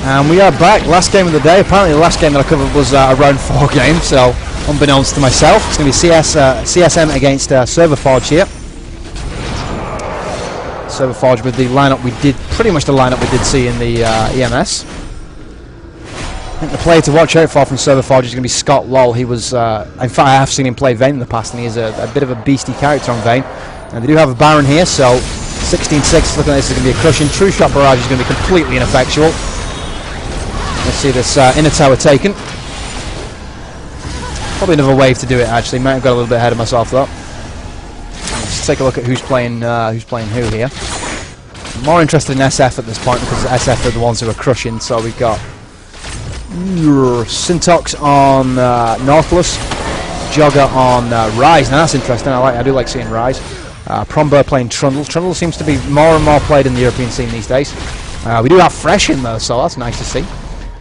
And we are back. Last game of the day. Apparently the last game that I covered was a round 4 game, so unbeknownst to myself, it's going to be CSM against Serverforge here. Serverforge with the lineup we did, pretty much the lineup we did see in the EMS. I think the player to watch out for from Serverforge is going to be Scott Lol. He was, in fact, I have seen him play Vayne in the past, and he is a bit of a beastie character on Vayne. And they do have a Baron here, so 16-6, looking at this is going to be a crushing. True Shot Barrage is going to be completely ineffectual. Let's see this inner tower taken. Probably another wave to do it, actually. Might have got a little bit ahead of myself, though. Let's take a look at who's playing who here. More interested in SF at this point, because SF are the ones who are crushing. So we've got Syntox on Nautilus, Jogger on Rise. Now that's interesting. I do like seeing Rise. Promber playing Trundle. Trundle seems to be more and more played in the European scene these days. We do have Fresh in though, so that's nice to see.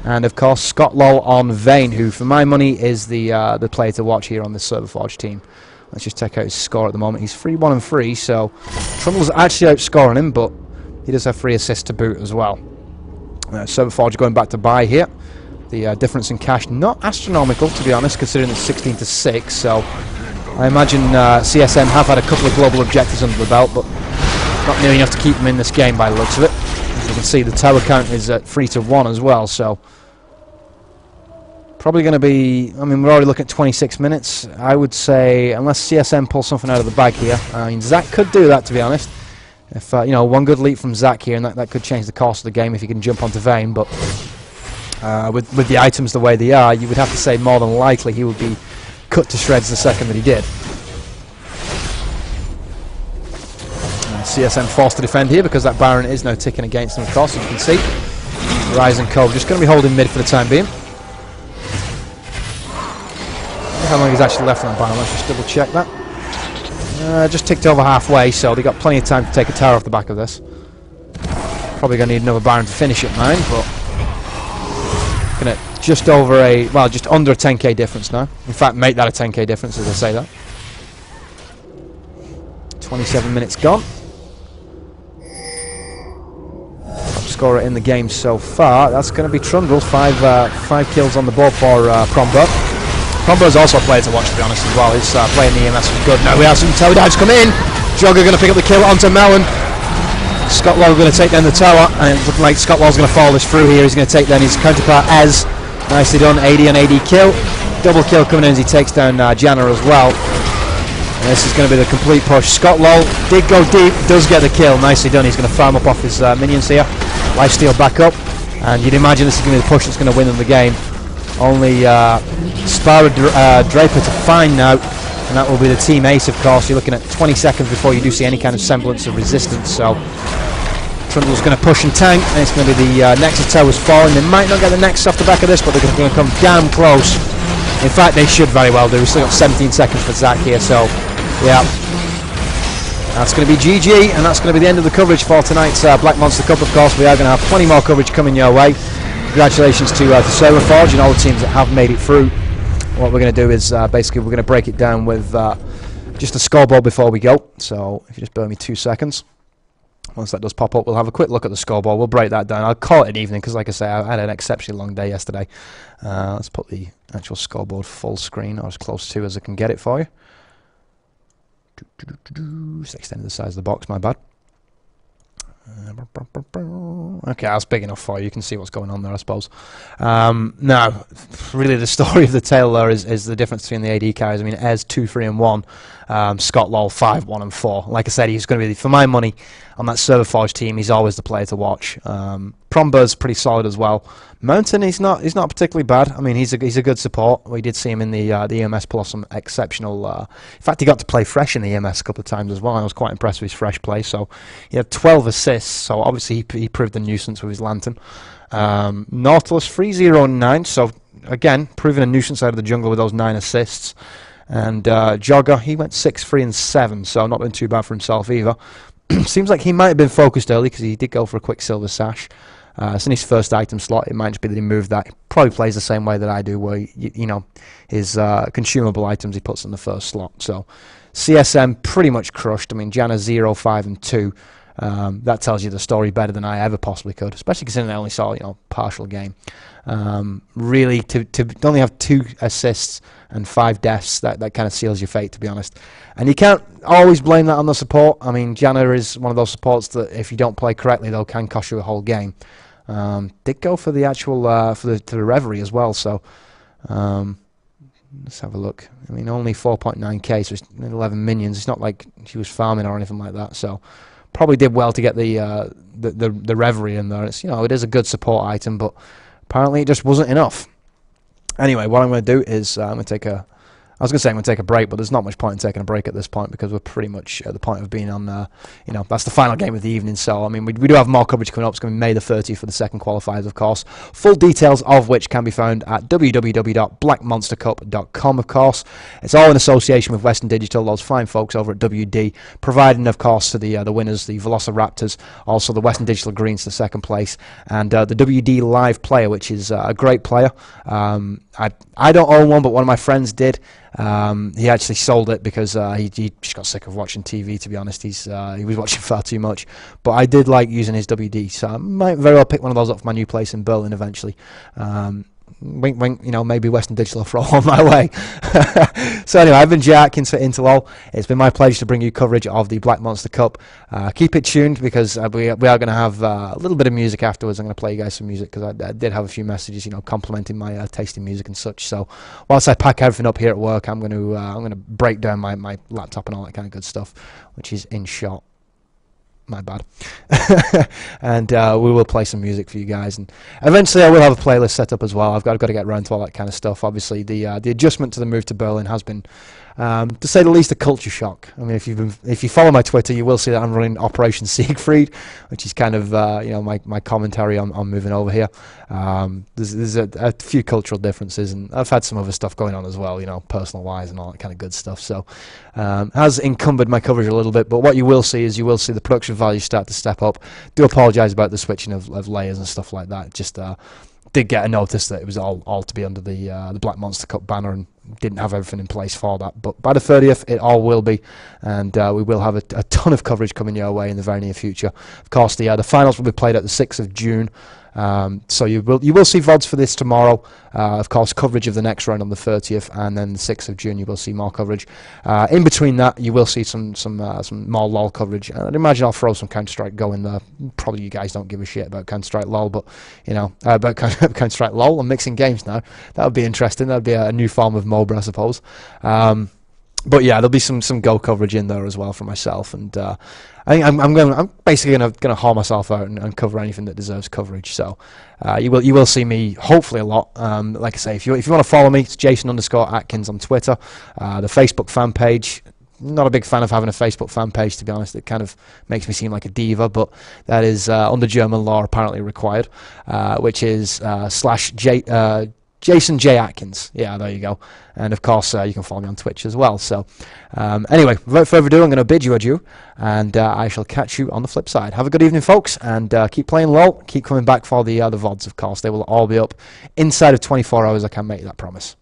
And of course Scott Lol on Vayne, who for my money is the player to watch here on this Serverforge team. Let's just check out his score at the moment. He's 3-1-3, so Trundle's actually outscoring him, but he does have 3 assists to boot as well. Serverforge going back to buy here. The difference in cash not astronomical, to be honest, considering it's 16-6. So I imagine CSM have had a couple of global objectives under the belt, but not nearly enough to keep them in this game by the looks of it. As you can see, the tower count is at 3-1 as well, so probably going to be, I mean, we're already looking at 26 minutes. I would say, unless CSM pulls something out of the bag here, I mean, Zach could do that, to be honest. If, you know, one good leap from Zach here, and that could change the course of the game if he can jump onto Vayne, but with the items the way they are, you would have to say more than likely he would be cut to shreds the second that he did. CSM forced to defend here because that Baron is now ticking against them, of course, as you can see. Rise and Cove just going to be holding mid for the time being. How long he's actually left on the Baron? Let's just double check that. Just ticked over halfway, so they've got plenty of time to take a tower off the back of this. Probably going to need another Baron to finish it, mine, but looking at just over just under a 10k difference now. In fact, make that a 10k difference as I say that. 27 minutes gone. Top scorer in the game so far, that's going to be Trundle. 5 kills on the board for Prombo. Prombo is also a player to watch, to be honest, as well. His play in the EMS was good. Now we have some tower dives come in. Jogger going to pick up the kill onto Melon. Scott Lowe going to take down the tower, and it's looking like Scott Lowe's going to follow this through here. He's going to take down his counterpart Ez. Nicely done, AD on AD kill. Double kill coming in as he takes down Janna as well. And this is going to be the complete push. Scott Lowe did go deep, does get the kill. Nicely done. He's going to farm up off his minions here. Lifesteal back up, and you'd imagine this is going to be the push that's going to win them the game. Only Spara Draper to find now, and that will be the team ace, of course. You're looking at 20 seconds before you do see any kind of semblance of resistance, so Trundle's going to push and tank, and it's going to be the Nexus Towers falling. They might not get the Nexus off the back of this, but they're going to come damn close. In fact, they should very well do. We've still got 17 seconds for Zach here, so yeah. That's going to be GG, and that's going to be the end of the coverage for tonight's Black Monster Cup, of course. We are going to have plenty more coverage coming your way. Congratulations to Serverforge and all the teams that have made it through. What we're going to do is basically we're going to break it down with just a scoreboard before we go. So if you just bear with me 2 seconds. Once that does pop up, we'll have a quick look at the scoreboard. We'll break that down. I'll call it an evening because, like I say, I had an exceptionally long day yesterday. Let's put the actual scoreboard full screen, or as close to as I can get it for you. Just extended the size of the box, my bad. Okay, that's big enough for you. You can see what's going on there, I suppose. Now, really, the story of the tale there is the difference between the AD carries. I mean, Ez 2, 3, and 1. Scott Lol 5, 1, and 4. Like I said, he's going to be, for my money, on that Serverforge team. He's always the player to watch. Promber's pretty solid as well. Mountain, he's not particularly bad. I mean, he's a good support. We did see him in the EMS pull off some exceptional. In fact, he got to play Fresh in the EMS a couple of times as well. I was quite impressed with his Fresh play. So he had 12 assists. So obviously he proved a nuisance with his Lantern. Nautilus 3-0-9. So again, proving a nuisance out of the jungle with those 9 assists. And Jogger, he went 6, 3, and 7. So not been too bad for himself either. Seems like he might have been focused early because he did go for a quick silver sash. It's in his first item slot. It might just be that he moved that. He probably plays the same way that I do, where you know, his consumable items he puts in the first slot. So CSM pretty much crushed. I mean, Janna 0, 5, and 2. That tells you the story better than I ever possibly could, especially considering I only saw, you know, partial game. Really, to only have 2 assists and 5 deaths, that kind of seals your fate, to be honest. And you can't always blame that on the support. I mean, Janna is one of those supports that if you don't play correctly, they'll can cost you a whole game. Did go for the actual for the Reverie as well, so let's have a look. I mean, only 4.9k, so it's 11 minions. It's not like she was farming or anything like that, so probably did well to get the Reverie in there. It's, you know, it is a good support item, but apparently it just wasn't enough. Anyway, what I'm going to do is I'm going to take a... I was going to say I'm going to take a break, but there's not much point in taking a break at this point because we're pretty much at the point of being on, you know, that's the final game of the evening. So, I mean, we do have more coverage coming up. It's going to be May the 30th for the second qualifiers, of course. Full details of which can be found at www.blackmonstercup.com, of course. It's all in association with Western Digital, those fine folks over at WD, providing, of course, to the winners, the Velociraptors, also the Western Digital Greens to second place, and the WD Live player, which is a great player. I don't own one, but one of my friends did. He actually sold it because he just got sick of watching TV, to be honest. He was watching far too much. But I did like using his WD, so I might very well pick one of those up for my new place in Berlin eventually. Wink, wink, you know, maybe Western Digital throw on my way. So anyway, I've been Jay Atkins for Interlol. It's been my pleasure to bring you coverage of the Black Monster Cup. Keep it tuned because we are going to have a little bit of music afterwards. I'm going to play you guys some music because I did have a few messages, you know, complimenting my taste in music and such. So whilst I pack everything up here at work, I'm going to break down my laptop and all that kind of good stuff, which is in shot. My bad. And we will play some music for you guys, and eventually I will have a playlist set up as well. I've got to get around to all that kind of stuff. Obviously, the adjustment to the move to Berlin has been, to say the least, a culture shock. I mean, if you follow my Twitter, you will see that I'm running Operation Siegfried, which is kind of you know, my commentary on moving over here. There's a few cultural differences, and I've had some other stuff going on as well, you know, personal wise and all that kind of good stuff. So has encumbered my coverage a little bit, but what you will see is the production value start to step up. Do apologise about the switching of layers and stuff like that. Just did get a notice that it was all to be under the Black Monster Cup banner, and didn't have everything in place for that. But by the 30th, it all will be, and we will have a ton of coverage coming your way in the very near future. Of course, the finals will be played at the 6th of June. So you will see VODs for this tomorrow. Of course, coverage of the next round on the 30th, and then the 6th of June you will see more coverage. In between that, you will see some more LOL coverage. I'd imagine I'll throw some Counter-Strike Go in there. Probably you guys don't give a shit about Counter-Strike LOL, but you know, about Counter-Strike LOL. I'm mixing games now. That would be interesting. That would be a new form of MOBA, I suppose. But yeah, there'll be some Go coverage in there as well for myself, and I think I'm basically gonna haul myself out and cover anything that deserves coverage. So you will see me hopefully a lot. Like I say, if you want to follow me, it's Jason_Atkins on Twitter. The Facebook fan page. Not a big fan of having a Facebook fan page, to be honest. It kind of makes me seem like a diva, but that is under German law apparently required, which is / Jason J. Atkins. Yeah, there you go. And of course, you can follow me on Twitch as well. So anyway, without further ado, I'm going to bid you adieu, and I shall catch you on the flip side. Have a good evening, folks, and keep playing LOL. Keep coming back for the VODs, of course. They will all be up inside of 24 hours. I can make that promise.